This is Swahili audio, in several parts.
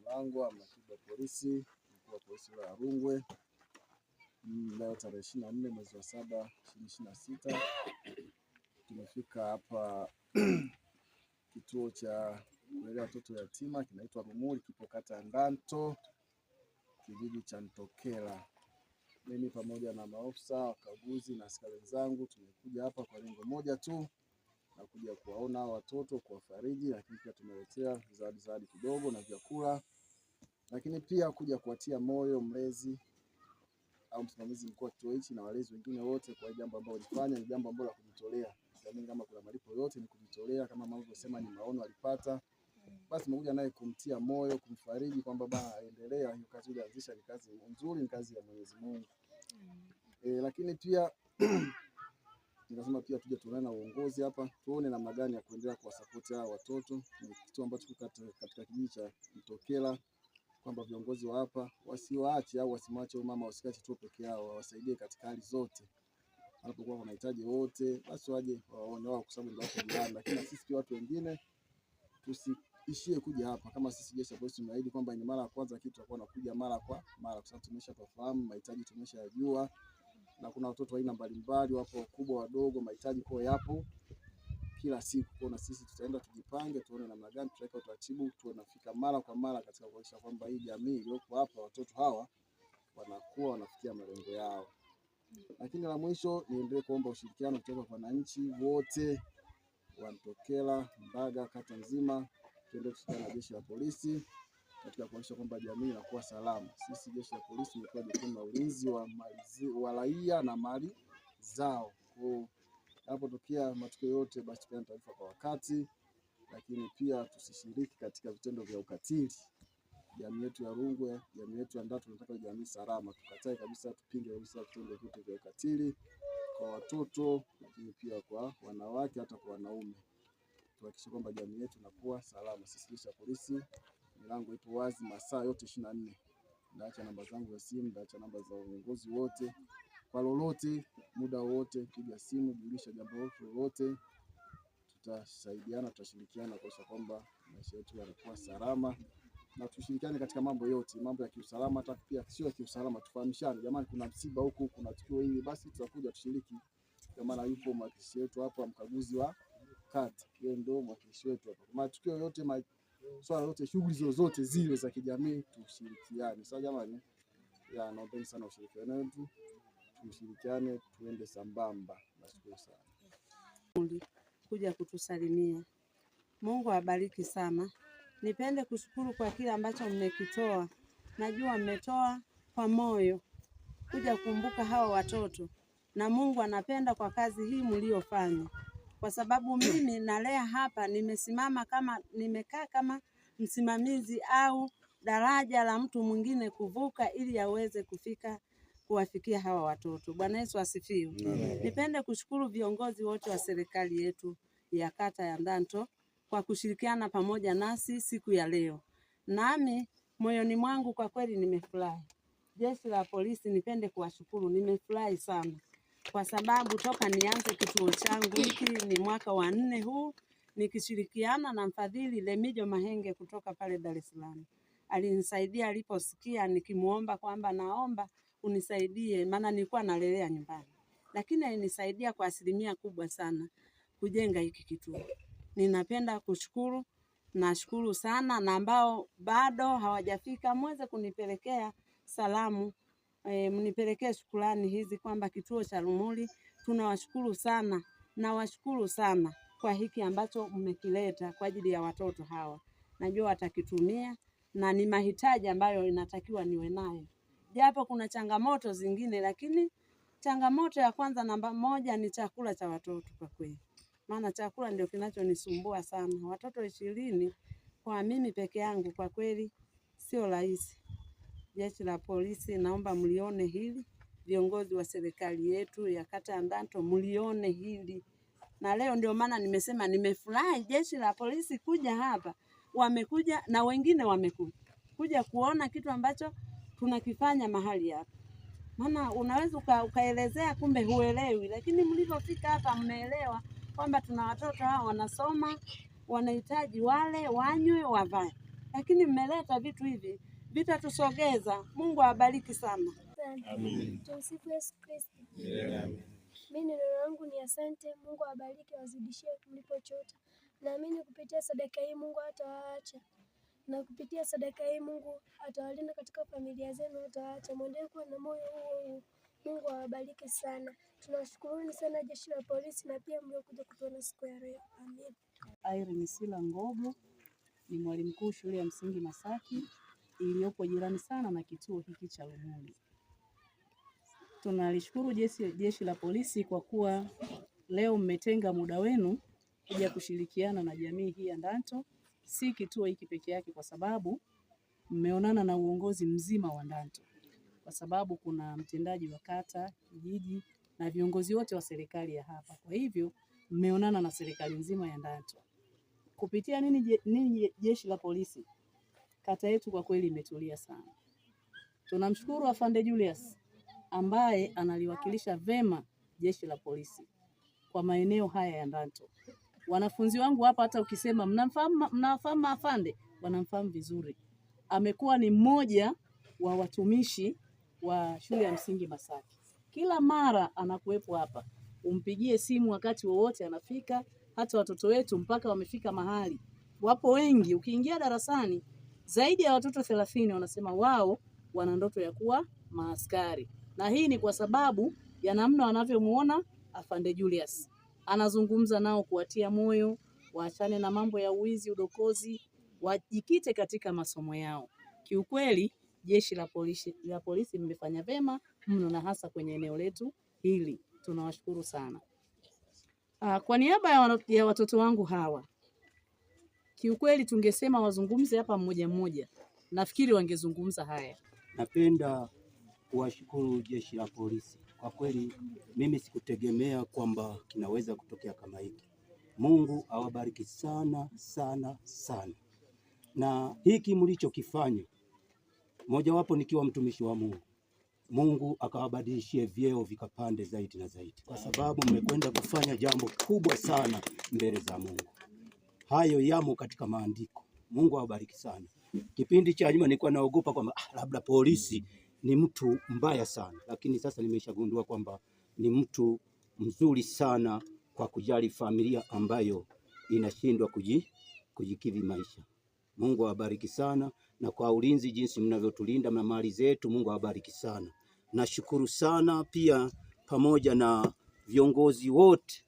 Mlangwa, mnasibu wa polisi, mkuu wa polisi wa Rungwe. Leo tarehe 24 mwezi wa 7 2026 tumefika hapa kituo cha kulelea watoto yatima kinaitwa Rumuli, kipo kata ya Ndanto, kijiji cha Ntokela. Mimi pamoja na maofisa wakaguzi na askari wenzangu tumekuja hapa kwa lengo moja tu, na kuja kuwaona watoto, kuwafariji, lakini pia tumeletea zawadi kidogo na vyakula, lakini pia kuja kuwatia moyo mlezi au msimamizi mkuu wa kituo hichi na walezi wengine wote kwa jambo ambalo walifanya. Ni jambo ambalo la kujitolea. Kama kuna malipo yote ni kujitolea, kama mama alivyosema ni maono alipata, basi tumekuja naye kumtia moyo, kumfariji kwamba baba aendelea, hiyo kazi iliyoanzisha ni kazi nzuri, ni kazi ya Mwenyezi Mungu. Lakini pia nikasema pia tuje tuone na uongozi hapa, tuone namna gani ya kuendelea kuwasapoti hao watoto. Ni kitu ambacho katika kijiji cha Ntokela, kwamba viongozi wa hapa wasiwaache au wasimwache mama wasikache tu peke yao, wasaidie katika hali zote. Wanapokuwa wanahitaji wote, basi waje waone wao, kwa sababu ndio wako jirani. Lakini sisi pia watu wengine tusiishie kuja hapa. Kama sisi jeshi la polisi tumeahidi kwamba ni mara ya kwanza kitu tutakuwa nakuja mara kwa mara, kwa sababu tumeshafahamu mahitaji, tumeshajua, na kuna watoto aina mbalimbali, wapo wakubwa, wadogo, mahitaji kwa yapo kila siku. Kwa sisi tutaenda tujipange, tuone namna gani tutaweka utaratibu, tunafika mara kwa mara katika kuhakikisha kwamba hii jamii iliyoko hapa, watoto hawa wanakuwa wanafikia malengo yao. Lakini la mwisho, niendelee kuomba ushirikiano kutoka kwa wananchi wote wa Ntokela, Mbaga, kata nzima. Tuendelee kushirikiana na jeshi la polisi katika kuhakikisha kwamba jamii inakuwa salama. Sisi jeshi la polisi tumepewa jukumu la ulinzi wa raia na mali zao. Kwa inapotokea matukio yote, basi tupeane taarifa kwa wakati, lakini pia tusishiriki katika vitendo vya ukatili. Jamii yetu ya Rungwe, jamii yetu ya Ndanto, tunataka jamii salama. Tukatae kabisa, tupinge kabisa vitendo vyote vya ukatili kwa watoto, lakini pia kwa wanawake, hata kwa wanaume. Tuhakikishe kwamba jamii yetu inakuwa salama. Sisi jeshi la polisi, milango ipo wazi masaa yote 24. Naacha namba zangu za simu, naacha namba za uongozi wote. Kwa lolote, muda wote, piga simu, julisha jambo lolote. Tutasaidiana, tutashirikiana kwa kwamba maisha yetu yanakuwa salama, na tushirikiane katika mambo yote, mambo ya kiusalama, hata pia sio ya kiusalama, tufahamishane. Jamani, kuna msiba huku, kuna tukio hili, basi tutakuja tushiriki. Kwa maana yupo mwakilishi wetu hapa, mkaguzi wa kata, yeye ndio mwakilishi wetu hapa. Matukio yote, swala yote, shughuli zozote zile za kijamii, tushirikiane. Sasa jamani, naombeni sana ushirikiano wetu, tushirikiane, tuende sambamba. Nashukuru sana kuja kutusalimia. Mungu awabariki sana. Nipende kushukuru kwa kile ambacho mmekitoa. Najua mmetoa kwa moyo kuja kukumbuka hawa watoto, na Mungu anapenda kwa kazi hii mliofanya, kwa sababu mimi nalea hapa, nimesimama kama nimekaa kama msimamizi au daraja la mtu mwingine kuvuka ili aweze kuwafikia hawa watoto. Bwana Yesu asifiwe. Nipende kushukuru viongozi wote wa serikali yetu ya kata ya Ndanto kwa kushirikiana pamoja nasi siku ya leo. Nami moyoni mwangu kwa kweli nimefurahi. Jeshi la polisi nipende kuwashukuru, nimefurahi sana. Kwa sababu toka nianze kituo changu hiki ni mwaka wa 4 huu, nikishirikiana na mfadhili Lemijo Mahenge kutoka pale Dar es Salaam. Alinisaidia aliposikia nikimuomba kwamba naomba unisaidie, maana nilikuwa nalelea nyumbani. Lakini alinisaidia kwa asilimia kubwa sana kujenga hiki kituo. Ninapenda kushukuru, nashukuru sana, na ambao bado hawajafika muweze kunipelekea salamu, mnipelekee shukrani hizi kwamba kituo cha Rumuli tunawashukuru sana, na washukuru sana kwa hiki ambacho mmekileta kwa ajili ya watoto hawa. Najua watakitumia na ni mahitaji ambayo inatakiwa niwe nayo. Japo kuna changamoto zingine, lakini changamoto ya kwanza namba 1 ni chakula cha watoto kwa kweli. Maana chakula ndio kinachonisumbua sana. Watoto 20 kwa mimi peke yangu kwa kweli sio rahisi. Jeshi la polisi naomba mlione hili, viongozi wa serikali yetu ya kata ya Ndanto mlione hili. Na leo ndio maana nimesema nimefurahi jeshi la polisi kuja hapa. Wamekuja na wengine wamekuja kuona kitu ambacho tunakifanya mahali hapa. Maana unaweza ukaelezea kumbe huelewi, lakini mlipofika hapa mmeelewa kwamba tuna watoto hao wanasoma, wanahitaji wale, wanywe, wavae. lakini mmeleta vitu hivi vitatusogeza. Mungu awabariki sana. Amen. Tumsifu Yesu Kristo. Amen. Mimi neno langu ni asante. Mungu awabariki, wazidishie mlipochota. Naamini kupitia sadaka hii Mungu hatawaacha, na kupitia sadaka hii Mungu atawalinda katika familia zenu, hatawaacha. Mwendelee kuwa na moyo huo. Mungu awabariki sana. Tunashukuruni sana jeshi la polisi na pia mliokuja kutuona siku ya leo. Amen. Irene Sila Ngogo ni mwalimu mkuu shule ya msingi Masaki iliyopo jirani sana na kituo hiki cha Lumuli. Tunalishukuru jeshi la polisi kwa kuwa leo mmetenga muda wenu kuja kushirikiana na jamii hii ya Ndanto, si kituo hiki peke yake, kwa sababu mmeonana na uongozi mzima wa Ndanto, kwa sababu kuna mtendaji wa kata, kijiji na viongozi wote wa serikali ya hapa. Kwa hivyo mmeonana na serikali nzima ya Ndanto. Kupitia nini jeshi la polisi, kata yetu kwa kweli imetulia sana. Tunamshukuru Afande Julius ambaye analiwakilisha vema jeshi la polisi kwa maeneo haya ya Ndanto. Wanafunzi wangu hapa hata ukisema mnafahamu afande, wanamfahamu vizuri. Amekuwa ni mmoja wa watumishi wa shule ya msingi Masaki. Kila mara anakuwepo hapa. Umpigie simu wakati wowote anafika. Hata watoto wetu mpaka wamefika mahali, wapo wengi, ukiingia darasani zaidi ya watoto 30 wanasema wao wana ndoto ya kuwa maaskari. Na hii ni kwa sababu ya namna wanavyomuona Afande Julius. Anazungumza nao kuwatia moyo, waachane na mambo ya uwizi, udokozi, wajikite katika masomo yao. Kiukweli jeshi la polisi mmefanya vema mno, na hasa kwenye eneo letu hili. Tunawashukuru sana. Kwa niaba ya watoto wangu hawa, kiukweli tungesema wazungumze hapa mmoja mmoja, nafikiri wangezungumza haya. Napenda kuwashukuru jeshi la polisi. Kwa kweli mimi sikutegemea kwamba kinaweza kutokea kama hiki. Mungu awabariki sana sana sana. Na hiki mlichokifanya, mojawapo nikiwa mtumishi wa Mungu, Mungu akawabadilishie vyeo vikapande zaidi na zaidi, kwa sababu mmekwenda kufanya jambo kubwa sana mbele za Mungu. Hayo yamo katika maandiko. Mungu awabariki sana. Kipindi cha nyuma nilikuwa naogopa kwamba labda polisi ni mtu mbaya sana, lakini sasa nimeshagundua kwamba ni mtu mzuri sana kwa kujali familia ambayo inashindwa kujikidhi maisha. Mungu awabariki sana, na kwa ulinzi jinsi mnavyotulinda na mali zetu, Mungu awabariki sana. Nashukuru sana pia pamoja na viongozi wote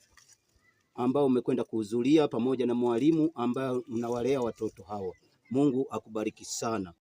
ambao umekwenda kuhudhuria, pamoja na mwalimu ambao mnawalea watoto hawa. Mungu akubariki sana.